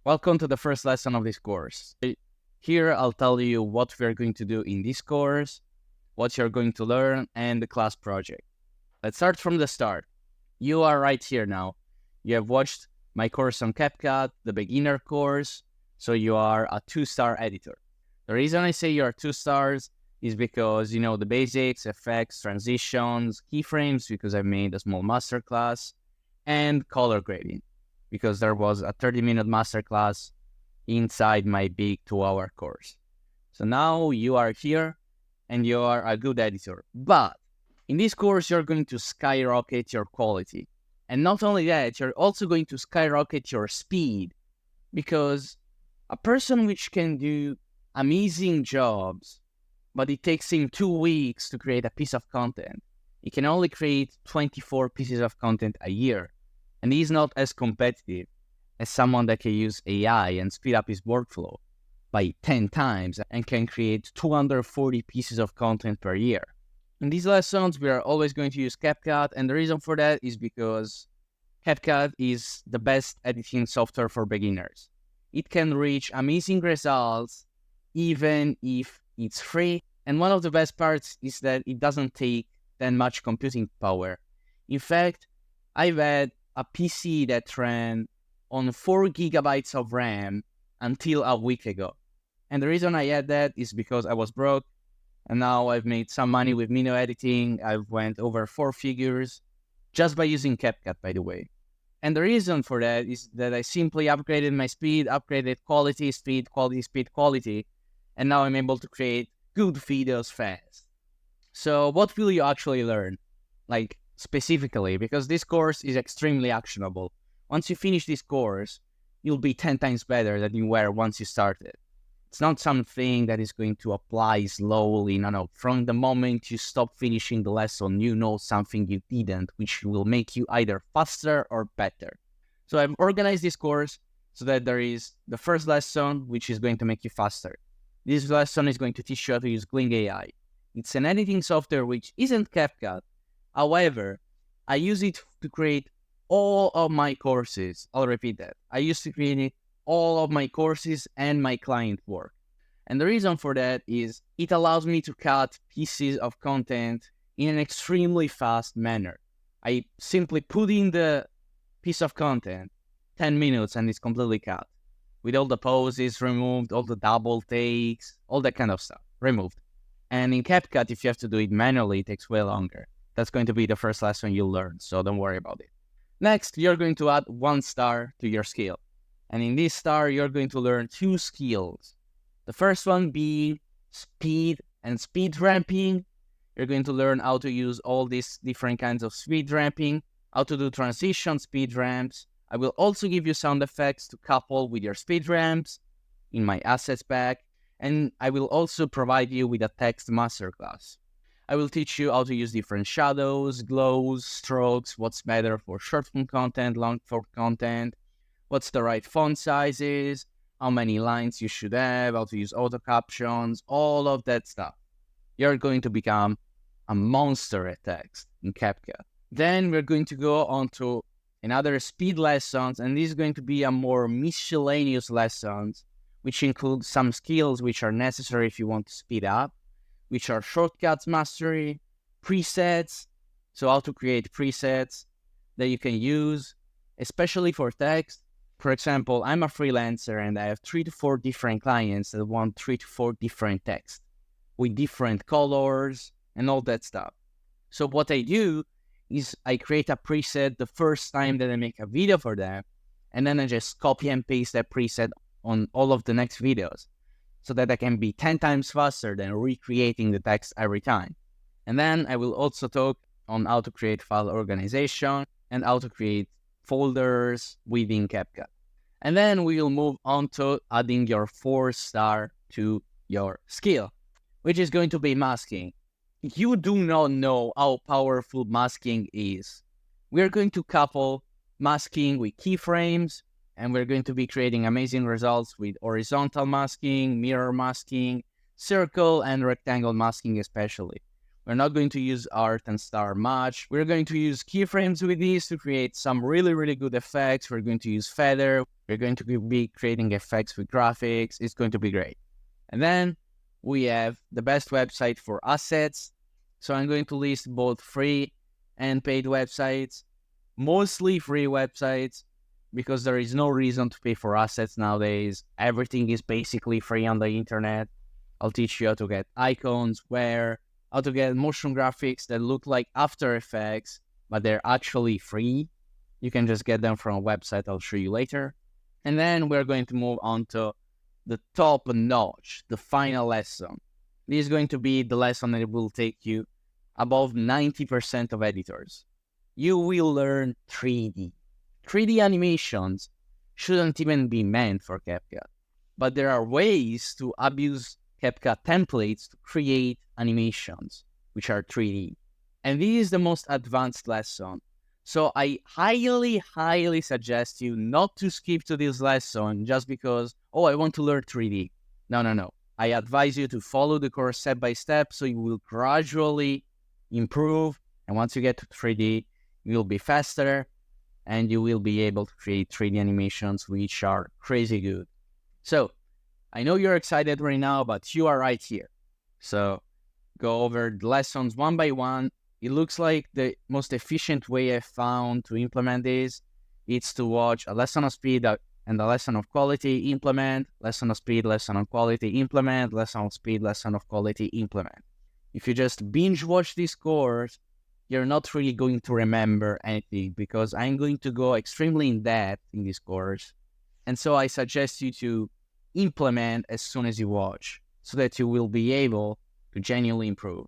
Welcome to the first lesson of this course. Here I'll tell you what we're going to do in this course, what you're going to learn, and the class project. Let's start from the start. You are right here now. You have watched my course on CapCut, the beginner course, so you are a 2-star editor. The reason I say you're 2 stars is because you know the basics, effects, transitions, keyframes, because I made a small masterclass, and color grading, because there was a 30-minute masterclass inside my big 2-hour course. So now you are here and you are a good editor. But in this course, you're going to skyrocket your quality. And not only that, you're also going to skyrocket your speed, because a person which can do amazing jobs, but it takes him 2 weeks to create a piece of content, he can only create 24 pieces of content a year. And he's not as competitive as someone that can use AI and speed up his workflow by 10 times and can create 240 pieces of content per year. In these lessons, we are always going to use CapCut, and the reason for that is because CapCut is the best editing software for beginners. It can reach amazing results even if it's free, and one of the best parts is that it doesn't take that much computing power. In fact, I've had a PC that ran on 4 gigabytes of RAM until a week ago. And the reason I had that is because I was broke, and now I've made some money with video editing. I've went over 4 figures just by using CapCut, by the way. And the reason for that is that I simply upgraded my speed, upgraded quality, speed, quality, and now I'm able to create good videos fast. So what will you actually learn? Like, specifically, because this course is extremely actionable. Once you finish this course, you'll be 10 times better than you were once you started. It's not something that is going to apply slowly. No. From the moment you stop finishing the lesson, you know something you didn't, which will make you either faster or better. So I've organized this course so that there is the first lesson, which is going to make you faster. This lesson is going to teach you how to use Gling AI. It's an editing software which isn't CapCut. However, I use it to create all of my courses. I'll repeat that. I used to create all of my courses and my client work. And the reason for that is it allows me to cut pieces of content in an extremely fast manner. I simply put in the piece of content, 10 minutes, and it's completely cut. With all the pauses removed, all the double takes, all that kind of stuff removed. And in CapCut, if you have to do it manually, it takes way longer. That's going to be the first lesson you'll learn, so don't worry about it. Next, you're going to add 1 star to your skill. And in this star, you're going to learn 2 skills. The first one being speed and speed ramping. You're going to learn how to use all these different kinds of speed ramping, how to do transition speed ramps. I will also give you sound effects to couple with your speed ramps in my assets pack. And I will also provide you with a text masterclass. I will teach you how to use different shadows, glows, strokes, what's better for short-form content, long-form content, what's the right font sizes, how many lines you should have, how to use auto captions, all of that stuff. You're going to become a monster at text in CapCut. Then we're going to go on to another speed lessons, and this is going to be a more miscellaneous lessons, which include some skills which are necessary if you want to speed up, which are shortcuts mastery, presets, so how to create presets that you can use, especially for text. For example, I'm a freelancer and I have 3 to 4 different clients that want 3 to 4 different texts with different colors and all that stuff. So what I do is I create a preset the first time that I make a video for them, and then I just copy and paste that preset on all of the next videos, so that I can be 10 times faster than recreating the text every time. And then I will also talk on how to create file organization and how to create folders within CapCut. And then we will move on to adding your 4 star to your skill, which is going to be masking. You do not know how powerful masking is. We're going to couple masking with keyframes, and we're going to be creating amazing results with horizontal masking, mirror masking, circle and rectangle masking especially. We're not going to use art and star much. We're going to use keyframes with these to create some really, really good effects. We're going to use feather. We're going to be creating effects with graphics. It's going to be great. And then we have the best website for assets. So I'm going to list both free and paid websites, mostly free websites, because there is no reason to pay for assets nowadays. Everything is basically free on the internet. I'll teach you how to get icons, how to get motion graphics that look like After Effects, but they're actually free. You can just get them from a website I'll show you later. And then we're going to move on to the top notch, the final lesson. This is going to be the lesson that will take you above 90% of editors. You will learn 3D. 3D animations shouldn't even be meant for CapCut, but there are ways to abuse CapCut templates to create animations, which are 3D. And this is the most advanced lesson. So I highly, highly suggest you not to skip to this lesson just because, oh, I want to learn 3D. No. I advise you to follow the course step by step so you will gradually improve. And once you get to 3D, you'll be faster and you will be able to create 3D animations, which are crazy good. So I know you're excited right now, but you are right here. So go over the lessons one by one. It looks like the most efficient way I found to implement this is to watch a lesson of speed and a lesson of quality, implement, lesson of speed, lesson of quality, implement, lesson of speed, lesson of quality, implement. If you just binge watch this course, you're not really going to remember anything because I'm going to go extremely in depth in this course. And so I suggest you to implement as soon as you watch so that you will be able to genuinely improve.